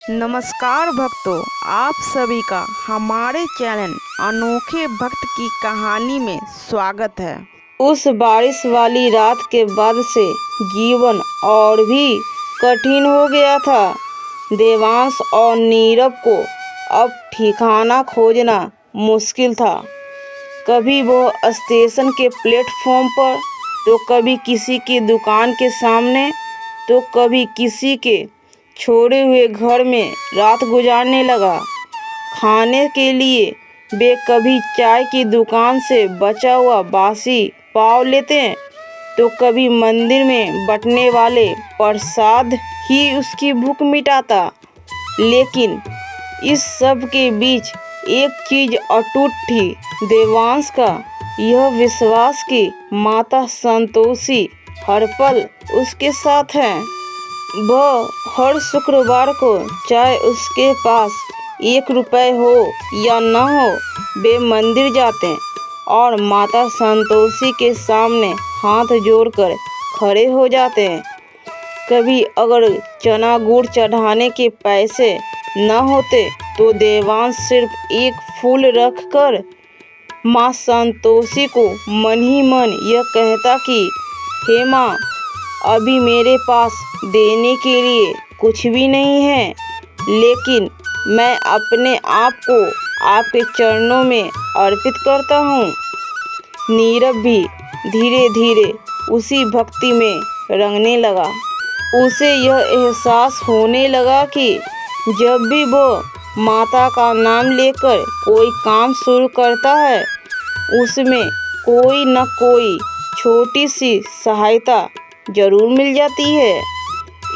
नमस्कार भक्तों, आप सभी का हमारे चैनल अनोखे भक्त की कहानी में स्वागत है। उस बारिश वाली रात के बाद से जीवन और भी कठिन हो गया था। देवांश और नीरव को अब ठिकाना खोजना मुश्किल था। कभी वो स्टेशन के प्लेटफॉर्म पर, तो कभी किसी की दुकान के सामने, तो कभी किसी के छोड़े हुए घर में रात गुजारने लगा। खाने के लिए वे कभी चाय की दुकान से बचा हुआ बासी पाव लेते, तो कभी मंदिर में बंटने वाले प्रसाद ही उसकी भूख मिटाता। लेकिन इस सब के बीच एक चीज अटूट थी, देवांश का यह विश्वास कि माता संतोषी हर पल उसके साथ हैं। वह हर शुक्रवार को, चाहे उसके पास 1 रुपए हो या न हो, वे मंदिर जाते और माता संतोषी के सामने हाथ जोड़कर खड़े हो जाते हैं। कभी अगर चना गुड़ चढ़ाने के पैसे न होते तो देवांश सिर्फ एक फूल रखकर माँ संतोषी को मन ही मन यह कहता कि हे माँ, अभी मेरे पास देने के लिए कुछ भी नहीं है, लेकिन मैं अपने आप को आपके चरणों में अर्पित करता हूँ। नीरव भी धीरे धीरे उसी भक्ति में रंगने लगा। उसे यह एहसास होने लगा कि जब भी वो माता का नाम लेकर कोई काम शुरू करता है, उसमें कोई न कोई छोटी सी सहायता जरूर मिल जाती है।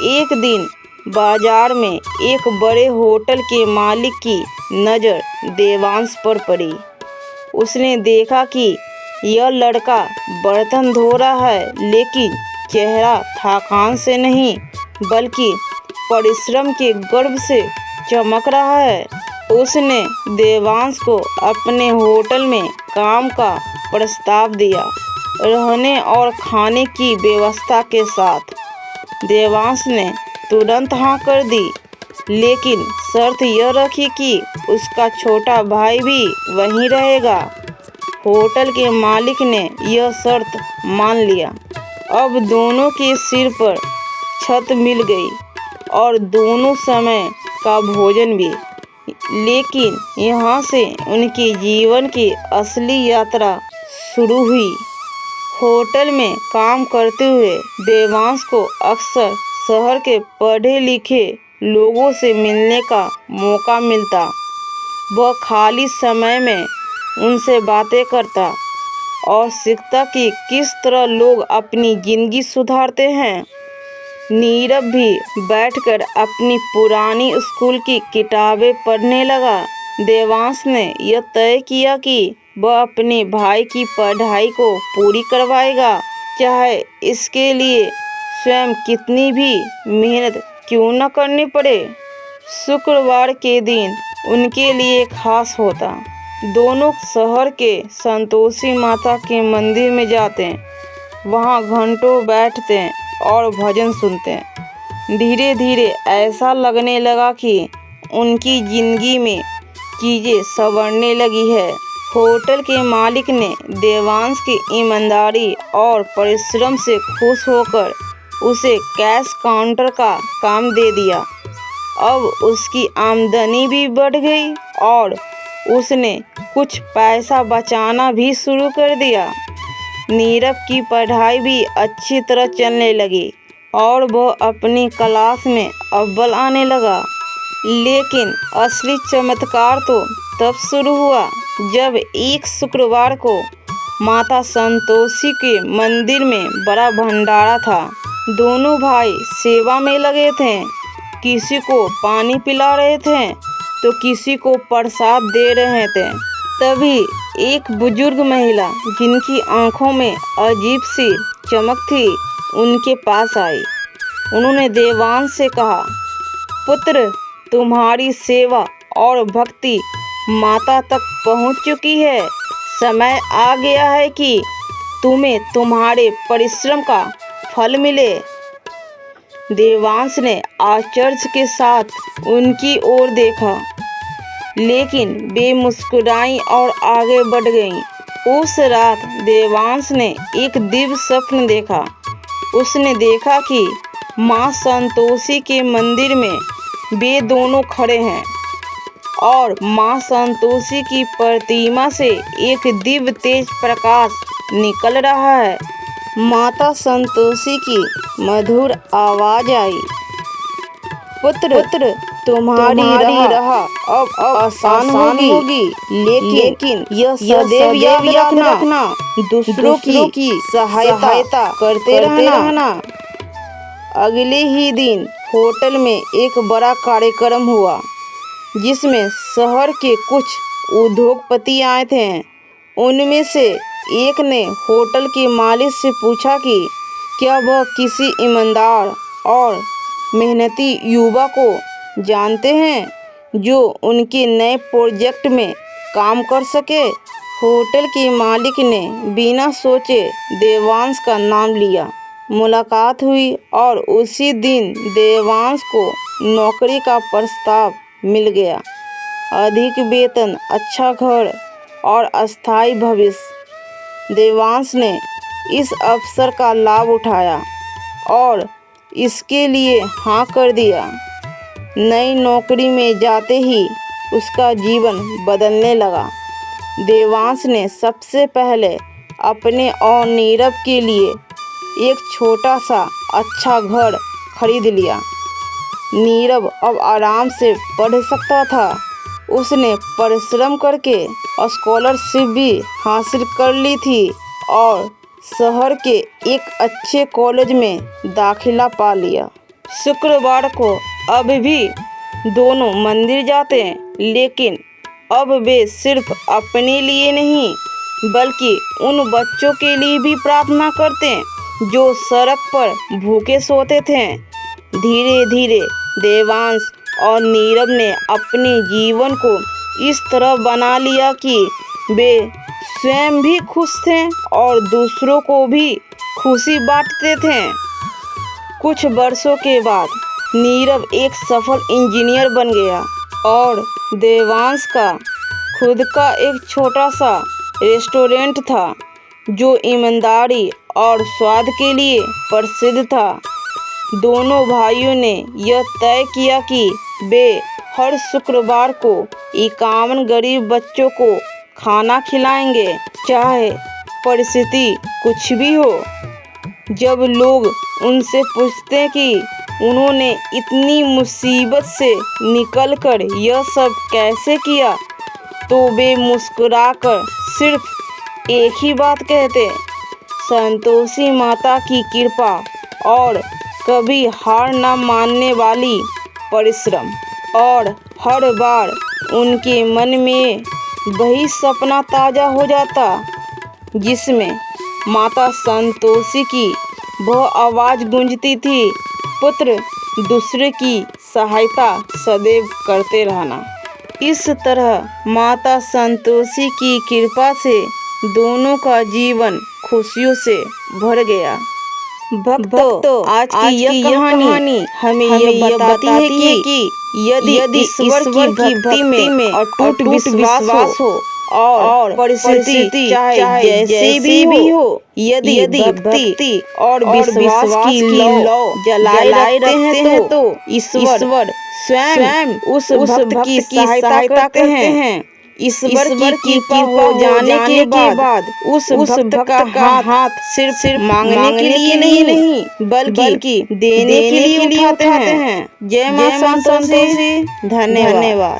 एक दिन बाजार में एक बड़े होटल के मालिक की नज़र देवांश पर पड़ी। उसने देखा कि यह लड़का बर्तन धो रहा है, लेकिन चेहरा थकान से नहीं बल्कि परिश्रम के गर्व से चमक रहा है। उसने देवांश को अपने होटल में काम का प्रस्ताव दिया, रहने और खाने की व्यवस्था के साथ। देवांश ने तुरंत हाँ कर दी, लेकिन शर्त यह रखी कि उसका छोटा भाई भी वहीं रहेगा। होटल के मालिक ने यह शर्त मान लिया। अब दोनों के सिर पर छत मिल गई और दोनों समय का भोजन भी। लेकिन यहाँ से उनके जीवन की असली यात्रा शुरू हुई। होटल में काम करते हुए देवांश को अक्सर शहर के पढ़े लिखे लोगों से मिलने का मौका मिलता। वह खाली समय में उनसे बातें करता और सीखता कि किस तरह लोग अपनी ज़िंदगी सुधारते हैं। नीरव भी बैठकर अपनी पुरानी स्कूल की किताबें पढ़ने लगा। देवांश ने यह तय किया कि वह अपने भाई की पढ़ाई को पूरी करवाएगा, चाहे इसके लिए स्वयं कितनी भी मेहनत क्यों न करनी पड़े। शुक्रवार के दिन उनके लिए खास होता। दोनों शहर के संतोषी माता के मंदिर में जाते, वहाँ घंटों बैठते और भजन सुनते। धीरे धीरे ऐसा लगने लगा कि उनकी जिंदगी में चीज़ें संवरने लगी है। होटल के मालिक ने देवांश की ईमानदारी और परिश्रम से खुश होकर उसे कैश काउंटर का काम दे दिया। अब उसकी आमदनी भी बढ़ गई और उसने कुछ पैसा बचाना भी शुरू कर दिया। नीरव की पढ़ाई भी अच्छी तरह चलने लगी और वह अपनी क्लास में अव्वल आने लगा। लेकिन असली चमत्कार तो तब शुरू हुआ जब एक शुक्रवार को माता संतोषी के मंदिर में बड़ा भंडारा था। दोनों भाई सेवा में लगे थे, किसी को पानी पिला रहे थे तो किसी को प्रसाद दे रहे थे। तभी एक बुजुर्ग महिला, जिनकी आंखों में अजीब सी चमक थी, उनके पास आई। उन्होंने देवांश से कहा, पुत्र, तुम्हारी सेवा और भक्ति माता तक पहुंच चुकी है। समय आ गया है कि तुम्हें तुम्हारे परिश्रम का फल मिले। देवांश ने आश्चर्य के साथ उनकी ओर देखा, लेकिन वे मुस्कुराईं और आगे बढ़ गईं। उस रात देवांश ने एक दिव्य स्वप्न देखा। उसने देखा कि माँ संतोषी के मंदिर में वे दोनों खड़े हैं और माँ संतोषी की प्रतिमा से एक दिव्य तेज प्रकाश निकल रहा है। माता संतोषी की मधुर आवाज आई, पुत्र तुम्हारी राह अब आसान होगी, लेकिन यह सदैव याद रखना, दूसरों की सहायता करते रहना। अगले ही दिन होटल में एक बड़ा कार्यक्रम हुआ, जिसमें शहर के कुछ उद्योगपति आए थे। उनमें से एक ने होटल के मालिक से पूछा कि क्या वह किसी ईमानदार और मेहनती युवा को जानते हैं जो उनके नए प्रोजेक्ट में काम कर सके। होटल के मालिक ने बिना सोचे देवांश का नाम लिया। मुलाकात हुई और उसी दिन देवांश को नौकरी का प्रस्ताव मिल गया। अधिक वेतन, अच्छा घर और अस्थायी भविष्य। देवांश ने इस अवसर का लाभ उठाया और इसके लिए हाँ कर दिया। नई नौकरी में जाते ही उसका जीवन बदलने लगा। देवांश ने सबसे पहले अपने और नीरव के लिए एक छोटा सा अच्छा घर खरीद लिया। नीरव अब आराम से पढ़ सकता था। उसने परिश्रम करके स्कॉलरशिप भी हासिल कर ली थी और शहर के एक अच्छे कॉलेज में दाखिला पा लिया। शुक्रवार को अब भी दोनों मंदिर जाते हैं, लेकिन अब वे सिर्फ अपने लिए नहीं बल्कि उन बच्चों के लिए भी प्रार्थना करते हैं जो सड़क पर भूखे सोते थे। धीरे धीरे देवांश और नीरव ने अपने जीवन को इस तरह बना लिया कि वे स्वयं भी खुश थे और दूसरों को भी खुशी बांटते थे। कुछ वर्षों के बाद नीरव एक सफल इंजीनियर बन गया और देवांश का खुद का एक छोटा सा रेस्टोरेंट था जो ईमानदारी और स्वाद के लिए प्रसिद्ध था। दोनों भाइयों ने यह तय किया कि वे हर शुक्रवार को 51 गरीब बच्चों को खाना खिलाएंगे, चाहे परिस्थिति कुछ भी हो। जब लोग उनसे पूछते कि उन्होंने इतनी मुसीबत से निकलकर यह सब कैसे किया, तो वे मुस्कुराकर सिर्फ एक ही बात कहते, संतोषी माता की कृपा और कभी हार न मानने वाली परिश्रम। और हर बार उनके मन में वही सपना ताज़ा हो जाता जिसमें माता संतोषी की वह आवाज़ गूंजती थी, पुत्र दूसरे की सहायता सदैव करते रहना। इस तरह माता संतोषी की कृपा से दोनों का जीवन खुशियों से भर गया। भक्तों, आज की यह कहानी हमें यह बताती है कि यदि ईश्वर की भक्ति में अटूट विश्वास हो और परिस्थिति चाहे जैसी भी हो, यदि भक्ति और विश्वास की लौ जलाए रखते हैं तो ईश्वर स्वयं उस भक्त की सहायता करते हैं। ईश्वर की कृपा हो जाने के बाद उस भक्त का हाथ सिर्फ मांगने के लिए नहीं बल्कि देने के लिए उठाते हैं। जय मां संतोषी। धन्यवाद।